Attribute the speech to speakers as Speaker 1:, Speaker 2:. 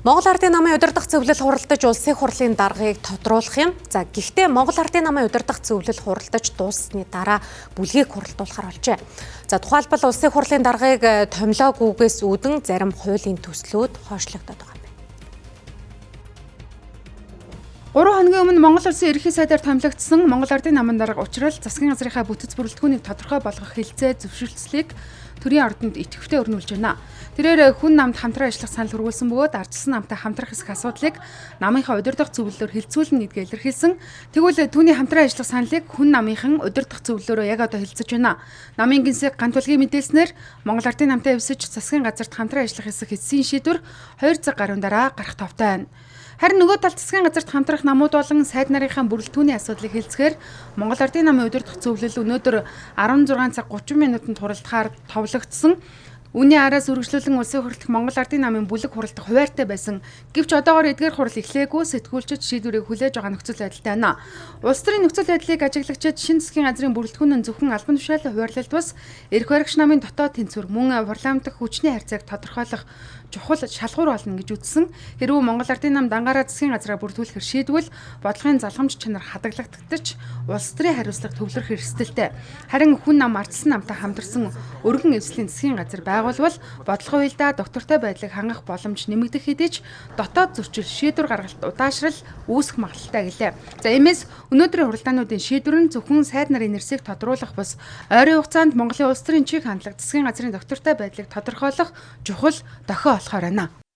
Speaker 1: Монгол Ардын намын удирдах зөвлөл хуралдаж улсын хурлын даргыг тодруулах юм. За гэхдээ Монгол Ардын намын удирдах зөвлөл хуралдаж дууссаны дараа бүлгийг хуралдуулахар болжээ. За тухайлбал улсын хурлын даргыг томилоогүйгээс үүдэн зарим хуулийн төслүүд хойшлогдоод байгаа юм.
Speaker 2: 3 хоногийн өмнө Монгол Улсын ерөнхий сайдаар томилогдсон Монгол Ардын намын дарга учрал засгийн газрынхаа бүтэц бүрэлдэхүүнийг тодорхой болгох хэлцээ зөвшөөрлөцлийг төрийн ордонд идэвхтэй өрнүүлж байна. Тэрээр хүн намд хамтран ажиллах санал хүргүүлсэн бөгөөд ардчилсан намтай хамтрах хэсэг асуудлыг намынхаа удирдах зөвлөлөөр хилцүүлнэ гэдгээ илэрхийлсэн. Тэгвэл түүний хамтран ажиллах саналыг хүн намынхан удирдах зөвлөлөөрөө яг одоо хилцэж байна. Намын гинсэг ганц улгийн мэдээлснээр Монгол Ардын намтай өвсөж засгийн газарт хамтран ажиллах хэсэг эцсийн шийдвэр 2 цаг гаруйн дараа гарах товтой байна. Харин нөгөө талд засгийн газарт хамтрах намууд болон сайд нарынхаа бүрэлдэхүүний асуудлыг хэлцгээр Монгол Ардын намын удирдах зөвлөл өнөөдөр 16 цаг 30 минутанд хуралдахаар товлогдсон. Үүний араас үргэлжлүүлэн улсын хурлах Монгол Ардын намын бүлэг хуралдах хуваартай байсан. Гэвч одоогоор эдгээр хурал эхлээгүй сэтгүүлчид шийдвэрийг хүлээж байгаа нөхцөл байдалтай байна. Улс төрийн нөхцөл байдлыг ажиглагчид шинэ засгийн газрын бүрэлдэхүүн нь зөвхөн албан тушаалын хуваарлалт бус эрх баригч намын дотоод тэнцвэр мөн парламент дахь хүчний харьцааг тодорхойлох чухал шалгуур болно гэж үзсэн. Хэрвээ Монгол Ардын нам дангаараа засгийн газраа бүрдүүлэхээр шийдвэл бодлогын залхамж чанар хадгалагдаж улс төрийн хариуцлага төвлөрөх эрсдэлтэй. Харин хүн нам ардсан намтай хамтарсан өргөн эвслийн засгийн газар байгуулвал бодлогын уялдаа доктортой байдлыг хангах боломж нэмэгдэх хэдий ч дотоод зөрчил шийдвэр гаргалт удаашрал үүсэх магадлалтай гэлээ. За иймээс өнөөдрийн хуралдаануудын шийдвэр нь зөвхөн сайд нарын нэрсийг тодруулах бус ойрын хугацаанд Монголын улс төрийн чиг хандлага засгийн газрын доктортой байдлыг тодорхойлох чухал дохио болохоор байна.